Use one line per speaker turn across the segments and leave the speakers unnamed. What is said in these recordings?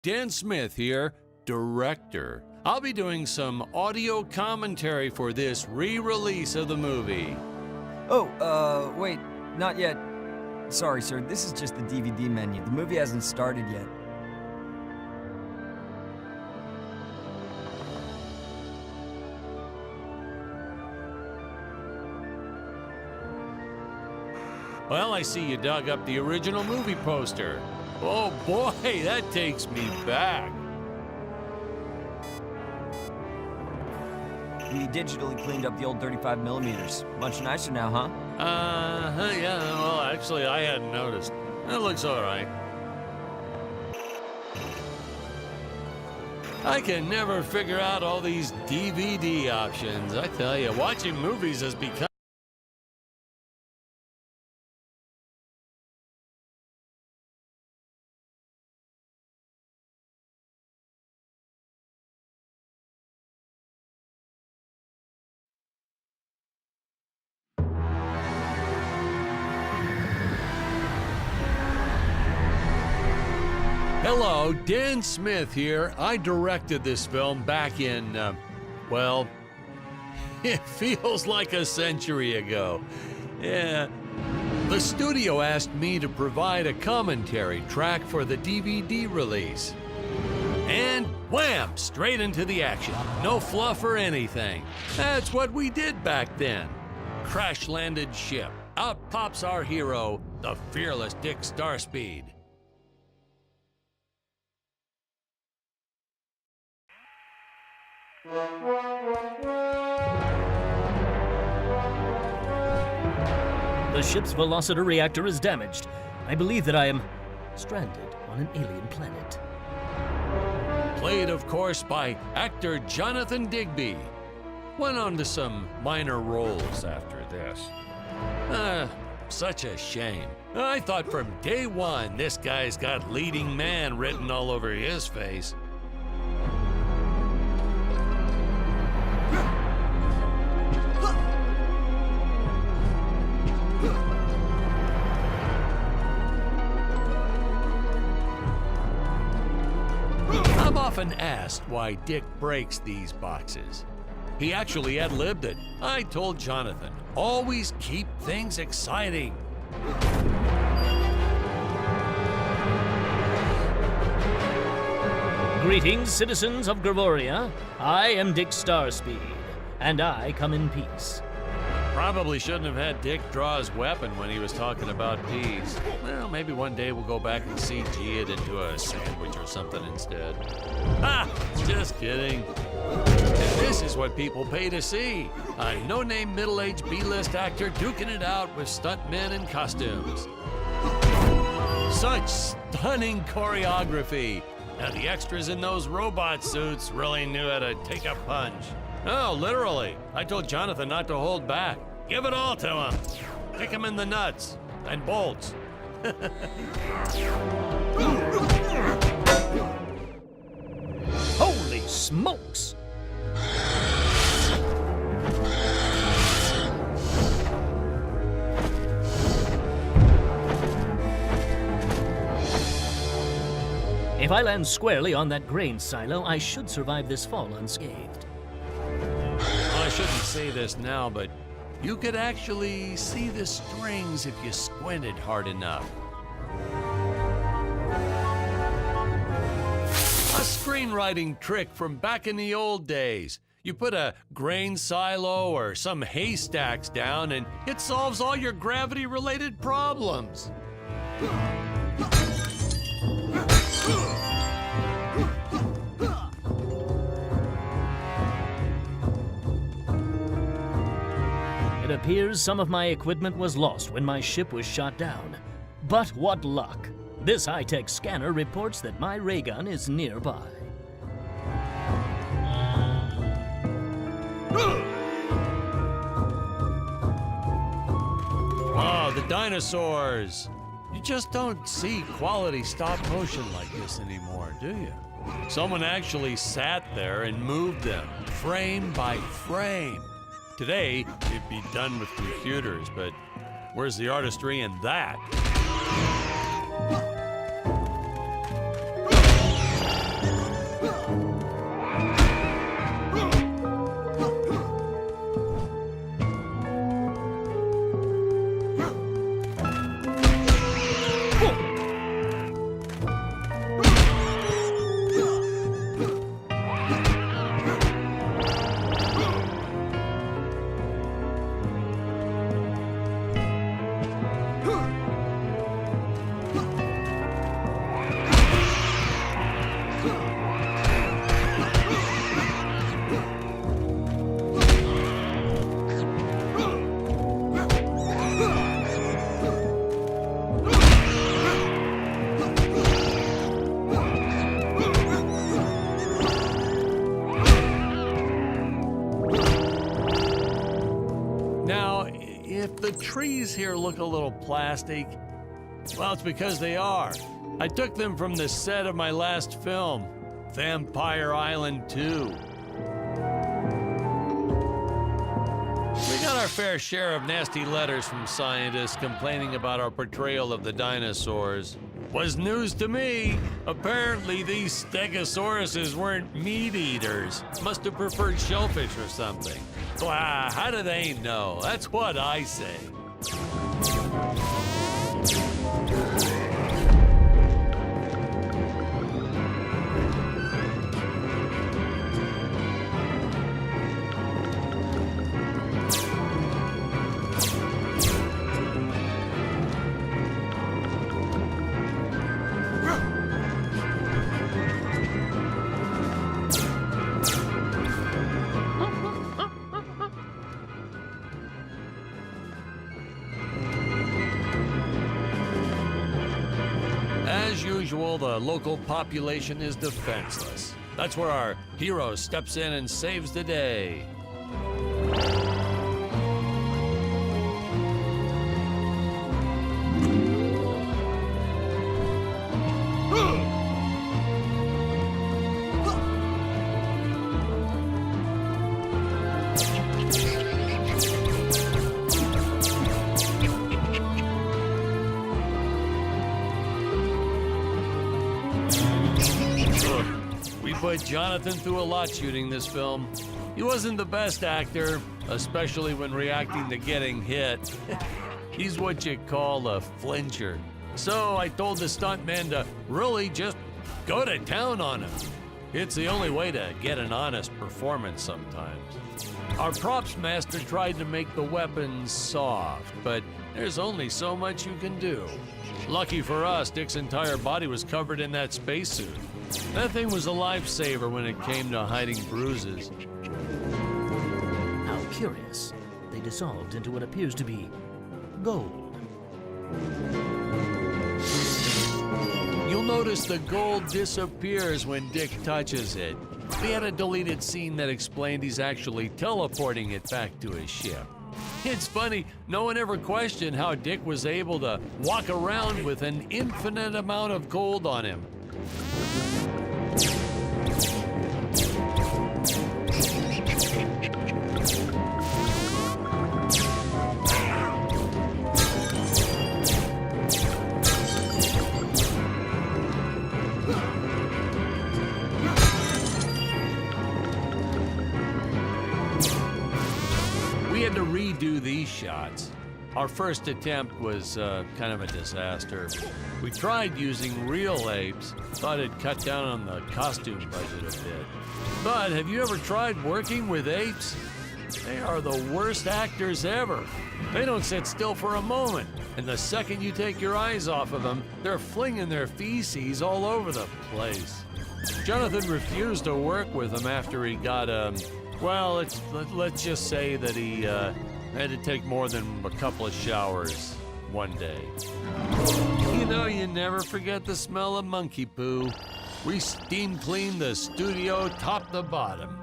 Dan Smith here, director. I'll be doing some audio commentary for this re-release of the movie.
Oh, wait, not yet. Sorry, sir, this is just the DVD menu. The movie hasn't started yet.
Well, I see you dug up the original movie poster. Oh boy, that takes me back.
We digitally cleaned up the old 35 millimeters. Much nicer now, huh?
Yeah, well, actually, I hadn't noticed. It looks all right. I can never figure out all these DVD options. I tell you, watching movies has become... Hello, Dan Smith here. I directed this film back in, well, it feels like a century ago. Yeah. The studio asked me to provide a commentary track for the DVD release. And wham! Straight into the action. No fluff or anything. That's what we did back then. Crash-landed ship. Out pops our hero, the fearless Dick Starspeed.
The ship's velociter reactor is damaged. I believe that I am stranded on an alien planet.
Played, of course, by actor Jonathan Digby. Went on to some minor roles after this. Such a shame. I thought from day one this guy's got leading man written all over his face. I'm often asked why Dick breaks these boxes. He actually ad-libbed it. I told Jonathan, always keep things exciting.
Greetings, citizens of Gravoria. I am Dick Starspeed, and I come in peace.
Probably shouldn't have had Dick draw his weapon when he was talking about peas. Well, maybe one day we'll go back and CG it into a sandwich or something instead. Ah, just kidding. And this is what people pay to see. A no-name middle-aged B-list actor duking it out with stuntmen in costumes. Such stunning choreography. Now the extras in those robot suits really knew how to take a punch. Oh, literally. I told Jonathan not to hold back. Give it all to him. Kick him in the nuts and bolts.
Holy smokes! If I land squarely on that grain silo, I should survive this fall unscathed.
Well, I shouldn't say this now, but you could actually see the strings if you squinted hard enough. A screenwriting trick from back in the old days. You put a grain silo or some haystacks down and it solves all your gravity-related problems.
It appears some of my equipment was lost when my ship was shot down. But what luck! This high-tech scanner reports that my ray gun is nearby.
Oh, the dinosaurs! You just don't see quality stop motion like this anymore, do you? Someone actually sat there and moved them, frame by frame. Today, it'd be done with computers, but where's the artistry in that? if the trees here look a little plastic, well, it's because they are. I took them from the set of my last film, Vampire Island 2. We got our fair share of nasty letters from scientists complaining about our portrayal of the dinosaurs. Was news to me. Apparently, these stegosauruses weren't meat eaters. Must have preferred shellfish or something. Wow, how do they know? That's what I say. As usual, the local population is defenseless. That's where our hero steps in and saves the day. We put Jonathan through a lot shooting this film. He wasn't the best actor, especially when reacting to getting hit. He's what you call a flincher. So I told the stuntman to really just go to town on him. It's the only way to get an honest performance sometimes. Our props master tried to make the weapons soft, but there's only so much you can do. Lucky for us, Dick's entire body was covered in that spacesuit. That thing was a lifesaver when it came to hiding bruises.
How curious. They dissolved into what appears to be gold.
You'll notice the gold disappears when Dick touches it. They had a deleted scene that explained he's actually teleporting it back to his ship. It's funny, no one ever questioned how Dick was able to walk around with an infinite amount of gold on him. We had to redo these shots. Our first attempt was kind of a disaster. We tried using real apes, thought it'd cut down on the costume budget a bit. But have you ever tried working with apes? They are the worst actors ever. They don't sit still for a moment, and the second you take your eyes off of them, they're flinging their feces all over the place. Jonathan refused to work with them after he got, well, let's just say that he had to take more than a couple of showers one day. You know, you never forget the smell of monkey poo. We steam cleaned the studio top to bottom.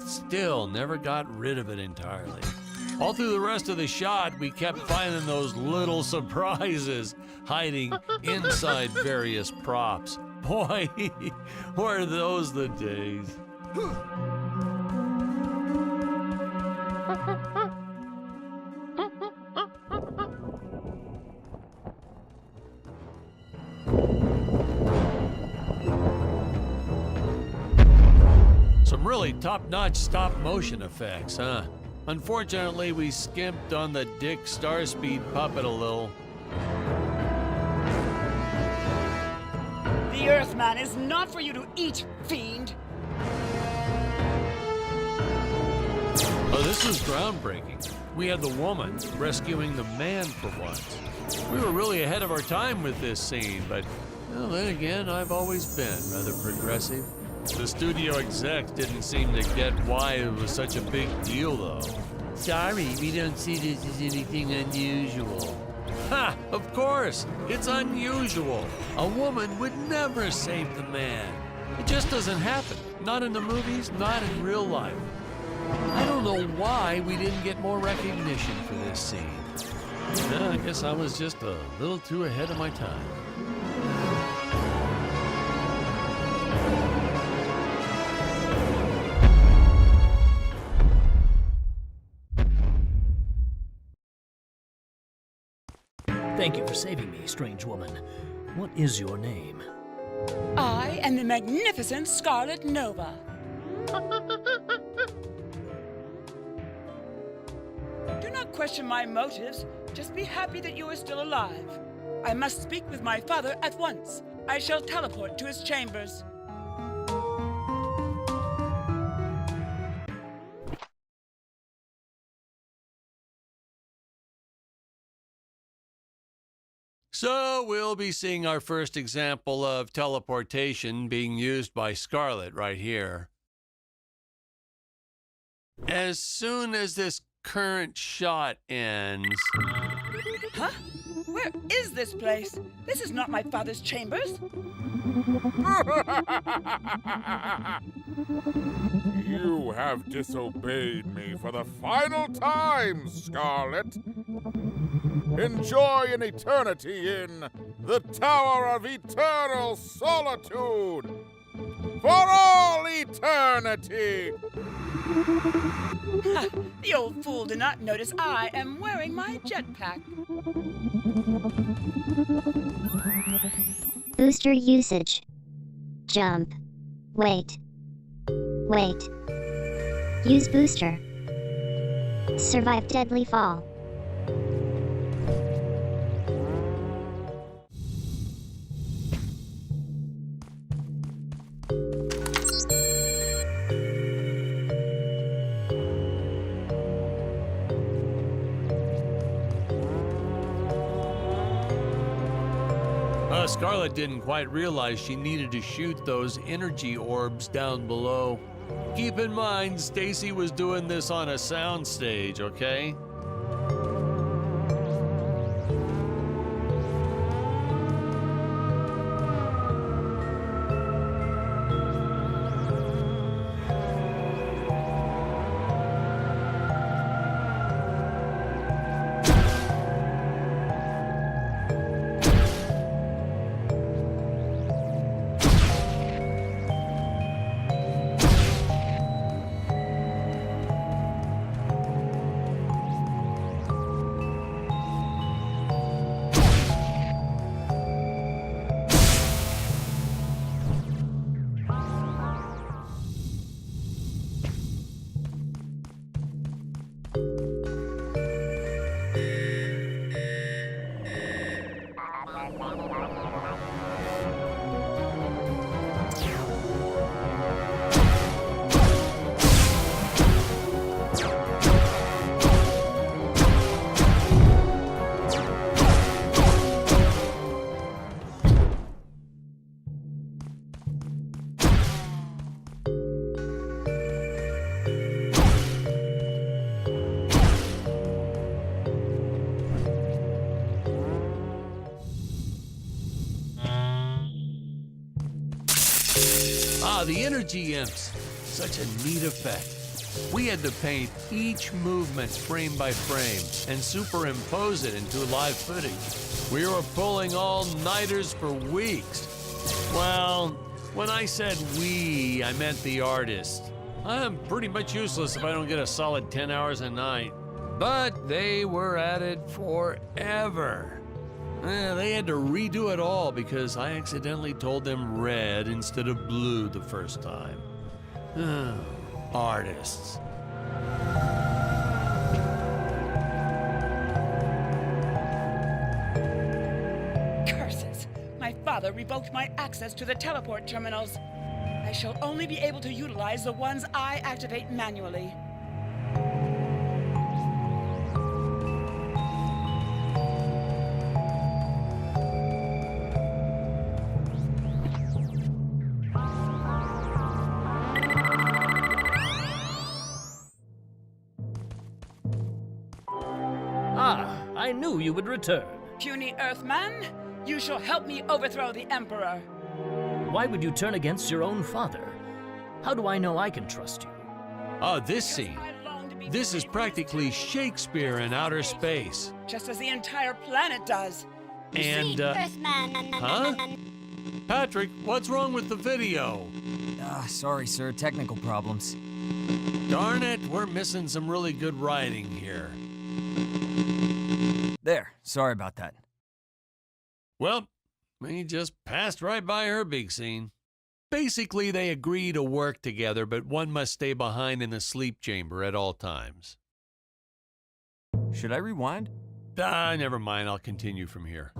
Still never got rid of it entirely. All through the rest of the shot, we kept finding those little surprises hiding inside various props. Boy, were those the days. Some really top-notch stop-motion effects, huh? Unfortunately, we skimped on the Dick Starspeed puppet a little.
The Earthman is not for you to eat, fiend!
Oh, this was groundbreaking. We had the woman rescuing the man for once. We were really ahead of our time with this scene, but well, then again, I've always been rather progressive. The studio execs didn't seem to get why it was such a big deal, though. Sorry, we don't see this as anything unusual. Ha! Of course! It's unusual! A woman would never save the man. It just doesn't happen. Not in the movies, not in real life. I don't know why we didn't get more recognition for this scene. Yeah, I guess I was just a little too ahead of my time.
Thank you for saving me, strange woman. What is your name?
I am the magnificent Scarlet Nova. Do not question my motives. Just be happy that you are still alive. I must speak with my father at once. I shall teleport to his chambers.
So we'll be seeing our first example of teleportation being used by Scarlet right here. As soon as this current shot ends...
Huh? Where is this place? This is not my father's chambers.
You have disobeyed me for the final time, Scarlet. Enjoy an eternity in the Tower of Eternal Solitude. For all eternity!
Ha! The old fool did not notice I am wearing my jetpack.
Booster usage. Jump. Wait. Wait. Use booster. Survive deadly fall.
Scarlet didn't quite realize she needed to shoot those energy orbs down below. Keep in mind, Stacy was doing this on a soundstage, okay? The energy imps. Such a neat effect. We had to paint each movement frame by frame and superimpose it into live footage. We were pulling all-nighters for weeks. Well, when I said we, I meant the artist. I'm pretty much useless if I don't get a solid 10 hours a night. But they were at it forever. They had to redo it all because I accidentally told them red instead of blue the first time. Artists.
Curses! My father revoked my access to the teleport terminals. I shall only be able to utilize the ones I activate manually.
I knew you would return.
Puny Earthman, you shall help me overthrow the Emperor.
Why would you turn against your own father? How do I know I can trust you?
This scene.
I long to be
This is practically Shakespeare in outer space.
Just as the entire planet does.
And, huh? Patrick, what's wrong with the video?
Sorry, sir. Technical problems.
Darn it, we're missing some really good writing here.
There. Sorry about that.
Well, we just passed right by her big scene. Basically, they agree to work together, but one must stay behind in the sleep chamber at all times.
Should I rewind?
Never mind, I'll continue from here.